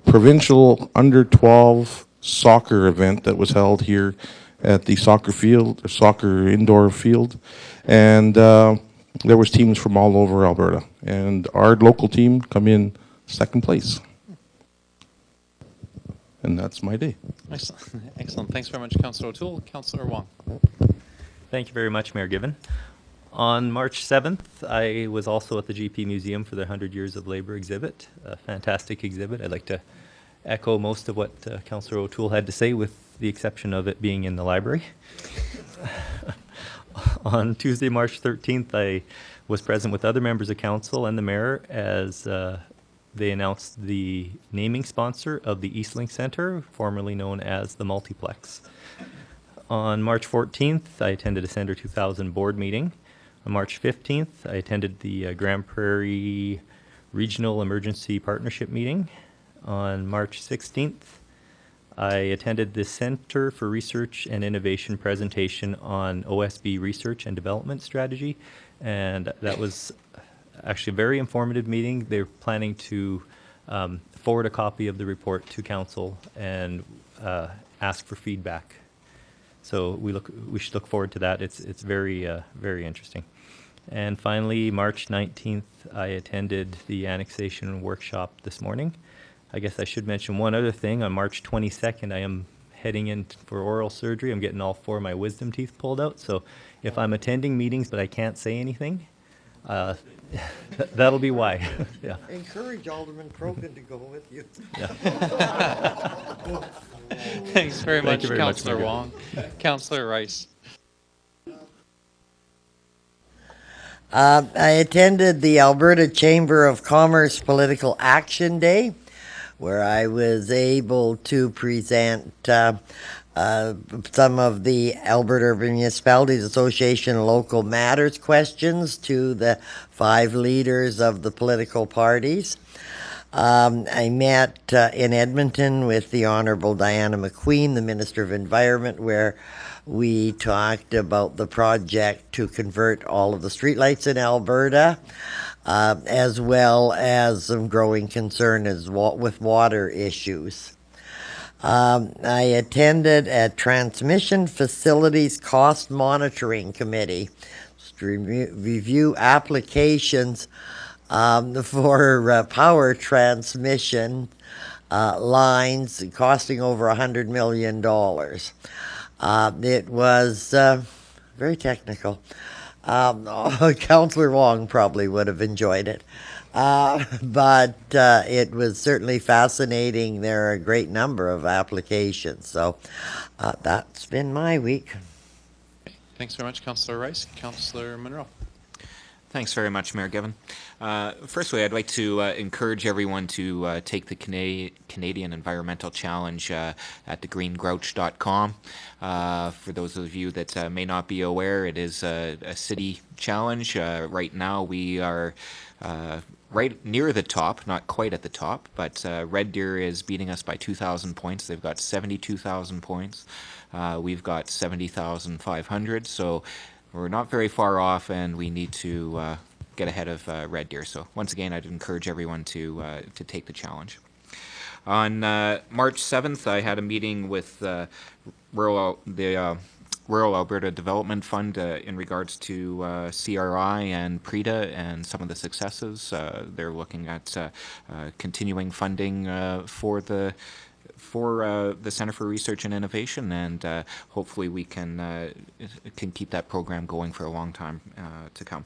provincial under-12 soccer event that was held here at the soccer indoor field, and there was teams from all over Alberta, and our local team come in second place. And that's my day. Excellent. Excellent. Thanks very much, Councillor O'Toole. Councillor Wong. Thank you very much, Mayor Given. On March 7th, I was also at the GP Museum for their 100 Years of Labour exhibit, a fantastic exhibit. I'd like to echo most of what Councillor O'Toole had to say, with the exception of it being in the library. On Tuesday, March 13th, I was present with other members of council and the mayor as they announced the naming sponsor of the Eastlink Centre, formerly known as the Multiplex. On March 14th, I attended a Centre 2000 board meeting. On March 15th, I attended the Grand Prairie Regional Emergency Partnership meeting. On March 16th, I attended the Center for Research and Innovation presentation on OSB research and development strategy, and that was actually a very informative meeting. They're planning to forward a copy of the report to council and ask for feedback. So we should look forward to that. It's very very interesting. And finally, March 19th, I attended the annexation workshop this morning. I guess I should mention one other thing. On March 22nd, I am heading in for oral surgery. I'm getting all 4 of my wisdom teeth pulled out. So if I'm attending meetings but I can't say anything, that'll be why. Yeah. Encourage Alderman Crokin to go with you. Thanks very Thank much, you very much, Councillor Mayor. Wong. Councillor Rice. I attended the Alberta Chamber of Commerce Political Action Day, where I was able to present some of the Alberta Urban Municipalities Association Local Matters questions to the 5 leaders of the political parties. I met in Edmonton with the Honourable Diana McQueen, the Minister of Environment, where we talked about the project to convert all of the streetlights in Alberta, as well as some growing concern with water issues. I attended a Transmission Facilities Cost Monitoring Committee to review applications for power transmission lines costing over $100 million. It was very technical. Councillor Wong probably would have enjoyed it. But it was certainly fascinating. There are a great number of applications. So that's been my week. Thanks very much, Councillor Rice. Councillor Monroe. Thanks very much, Mayor Given. Firstly, I'd like to encourage everyone to take the Canadian Environmental Challenge at thegreengrouch.com. For those of you that may not be aware, it is a city challenge. Right now, we are right near the top, not quite at the top, but Red Deer is beating us by 2,000 points. They've got 72,000 points. We've got 70,500, so we're not very far off, and we need to get ahead of Red Deer. So once again, I'd encourage everyone to take the challenge. On March 7th, I had a meeting with the Rural Alberta Development Fund in regards to CRI and PREDA and some of the successes. They're looking at continuing funding for the Centre for Research and Innovation, and hopefully we can keep that program going for a long time to come.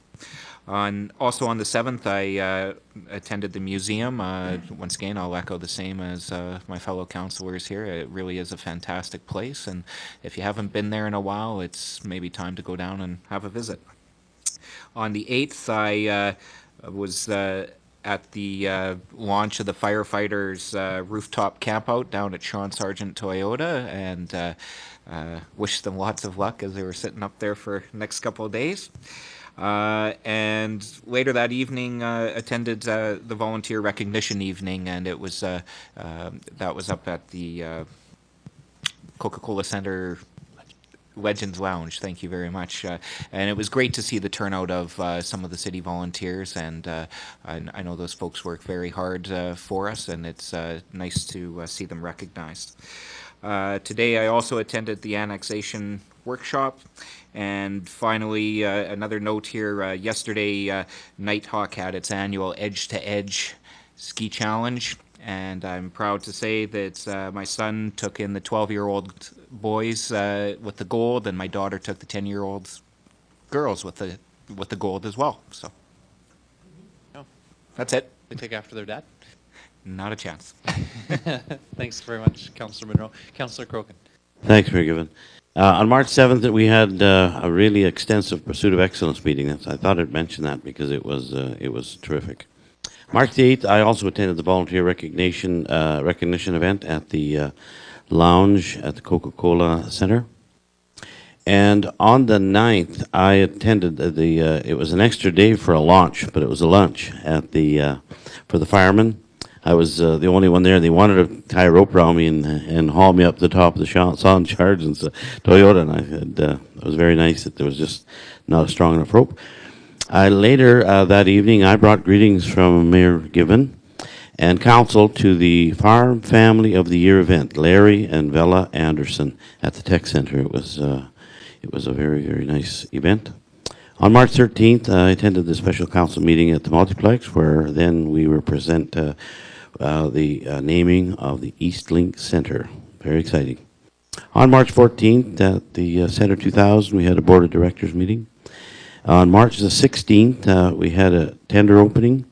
Also on the 7th, I attended the museum. Once again, I'll echo the same as my fellow councillors here. It really is a fantastic place, and if you haven't been there in a while, it's maybe time to go down and have a visit. On the 8th, I was at the launch of the firefighters rooftop campout down at Sean Sargent Toyota, and wished them lots of luck as they were sitting up there for the next couple of days. And later that evening, attended the volunteer recognition evening, and it was that was up at the Coca-Cola Centre Legends Lounge. Thank you very much. And it was great to see the turnout of some of the city volunteers, and I know those folks work very hard for us, and it's nice to see them recognized. Today I also attended the annexation workshop. And finally, another note here, yesterday Nighthawk had its annual Edge to Edge ski challenge, and I'm proud to say that my son took in the 12-year-old boys with the gold, and my daughter took the 10-year-old girls with the gold as well. So that's it. They take after their dad? Not a chance. Thanks very much, Councillor Monroe. Councillor Crokin. Thanks, Mayor Given. On March 7th, we had a really extensive Pursuit of Excellence meeting. I thought I'd mention that because it was terrific. March the 8th, I also attended the volunteer recognition event at the lounge at the Coca-Cola Centre. And on the 9th, I attended it was an extra day for a launch, but it was a lunch at for the firemen. I was the only one there. They wanted to tie a rope around me and haul me up the top of the Sean Sargent's Toyota, and I said it was very nice that there was just not a strong enough rope. Later that evening, I brought greetings from Mayor Given and council to the Farm Family of the Year event, Larry and Vella Anderson at the Tech Center. It was a very, very nice event. On March 13th, I attended the special council meeting at the Multiplex, where then we were present the naming of the East Link Center. Very exciting. On March 14th, at the Center 2000, we had a board of directors meeting. On March the 16th, we had a tender opening.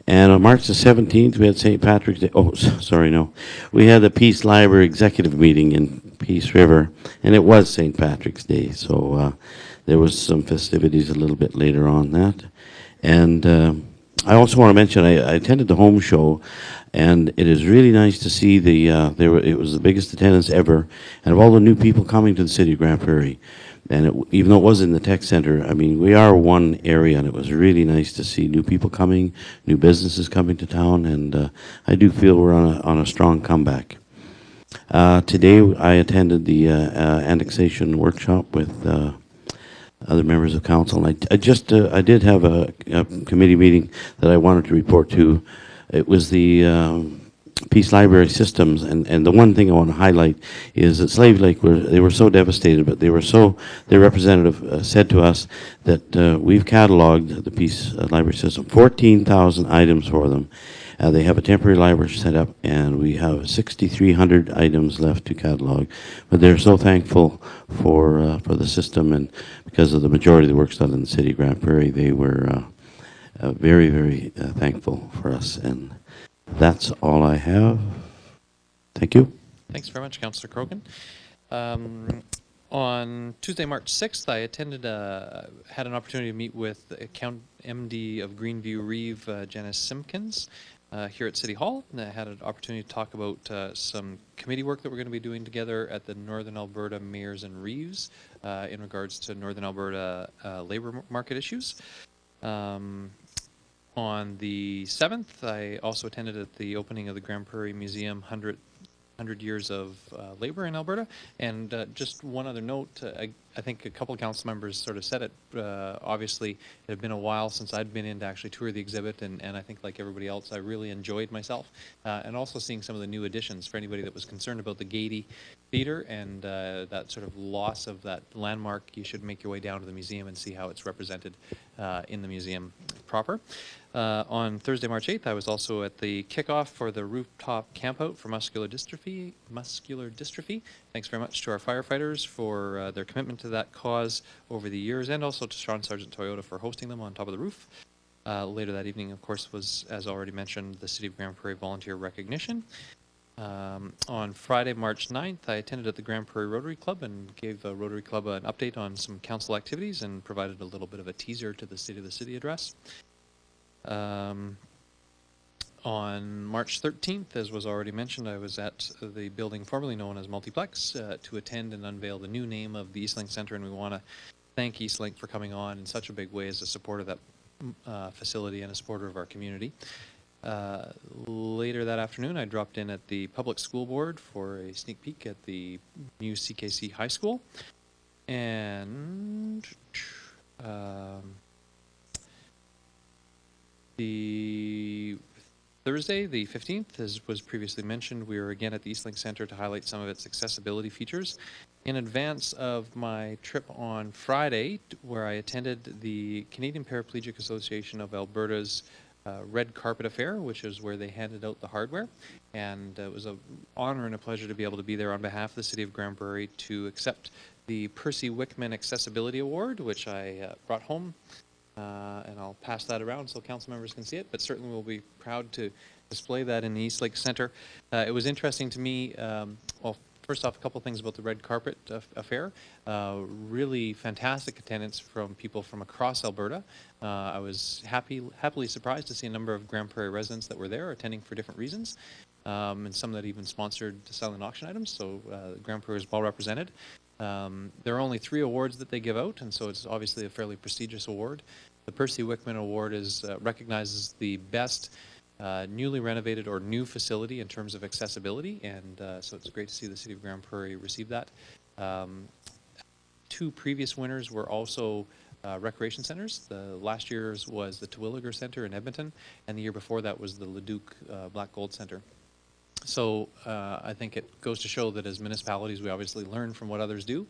And on March the 17th, we had St. Patrick's Day. Oh, sorry, no. We had the Peace Library executive meeting in Peace River, and it was St. Patrick's Day. So there was some festivities a little bit later on that. And I also want to mention I attended the home show, and it is really nice to see it was the biggest attendance ever, and of all the new people coming to the city of Grand Prairie. And even though it was in the tech center, I mean, we are one area, and it was really nice to see new people coming, new businesses coming to town, and I do feel we're on a strong comeback. Today, I attended the annexation workshop with other members of council. And I did have a committee meeting that I wanted to report to. It was the Peace Library Systems, and the one thing I want to highlight is that Slave Lake they were so devastated, but their representative said to us that we've cataloged the Peace Library System, 14,000 items for them. They have a temporary library set up, and we have 6,300 items left to catalog. But they're so thankful for the system, and because of the majority of the work's done in the city of Grand Prairie, they were very, very thankful for us. And that's all I have. Thank you. Thanks very much, Councillor Crokin. On Tuesday, March 6th, I had an opportunity to meet with MD of Greenview Reeve, Janice Simpkins, here at City Hall. And I had an opportunity to talk about some committee work that we're going to be doing together at the Northern Alberta Mayors and Reeves in regards to Northern Alberta labor market issues. On the 7th, I also attended at the opening of the Grand Prairie Museum 100 years of labor in Alberta. And just one other note, I think a couple of council members sort of said it. Obviously, it had been a while since I'd been in to actually tour the exhibit, and I think like everybody else, I really enjoyed myself. And also seeing some of the new additions for anybody that was concerned about the Gaiety Theatre and that sort of loss of that landmark. You should make your way down to the museum and see how it's represented in the museum proper. On Thursday, March 8th, I was also at the kickoff for the rooftop campout for muscular dystrophy. Thanks very much to our firefighters for their commitment to that cause over the years, and also to Sean Sargent Toyota for hosting them on top of the roof. Later that evening, of course, was, as already mentioned, the City of Grand Prairie volunteer recognition. On Friday, March 9th, I attended at the Grand Prairie Rotary Club and gave Rotary Club an update on some council activities and provided a little bit of a teaser to the State of the City address. On March 13th, as was already mentioned, I was at the building formerly known as Multiplex to attend and unveil the new name of the Eastlink Centre, and we want to thank Eastlink for coming on in such a big way as a supporter of that facility and a supporter of our community. Later that afternoon, I dropped in at the Public School Board for a sneak peek at the new CKC High School. And the Thursday, the 15th, as was previously mentioned, we were again at the Eastlink Centre to highlight some of its accessibility features. In advance of my trip on Friday, where I attended the Canadian Paraplegic Association of Alberta's Red Carpet Affair, which is where they handed out the hardware. And it was an honor and a pleasure to be able to be there on behalf of the City of Grand Prairie to accept the Percy Wickman Accessibility Award, which I brought home. And I'll pass that around so council members can see it, but certainly we'll be proud to display that in the Eastlink Centre. It was interesting to me, well, first off, a couple of things about the Red Carpet Affair. Really fantastic attendance from people from across Alberta. I was happily surprised to see a number of Grand Prairie residents that were there attending for different reasons, and some that even sponsored silent auction items, so Grand Prairie is well represented. There are only 3 awards that they give out, and so it's obviously a fairly prestigious award. The Percy Wickman Award recognizes the best newly renovated or new facility in terms of accessibility, and so it's great to see the City of Grand Prairie receive that. 2 previous winners were also recreation centers. The last year's was the Terwilliger Centre in Edmonton, and the year before that was the Leduc Black Gold Centre. So I think it goes to show that as municipalities, we obviously learn from what others do,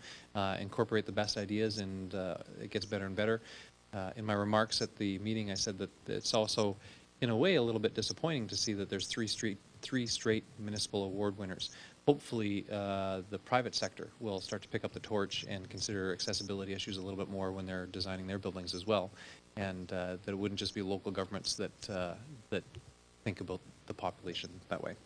incorporate the best ideas, and it gets better and better. In my remarks at the meeting, I said that it's also, in a way, a little bit disappointing to see that there's three straight municipal award winners. Hopefully, the private sector will start to pick up the torch and consider accessibility issues a little bit more when they're designing their buildings as well, and that it wouldn't just be local governments that think about the population that way.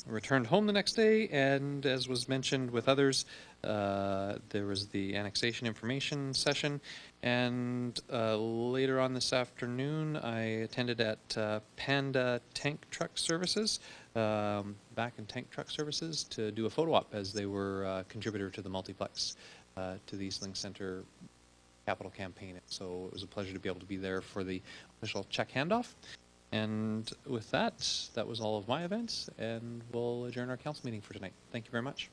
Returned home the next day, and as was mentioned with others, there was the annexation information session, and later on this afternoon I attended at Panda Tank Truck Services, back in Tank Truck Services, to do a photo op as they were a contributor to the Multiplex to the Eastlink Centre capital campaign. So it was a pleasure to be able to be there for the official check handoff. And with that, that was all of my events, and we'll adjourn our council meeting for tonight. Thank you very much.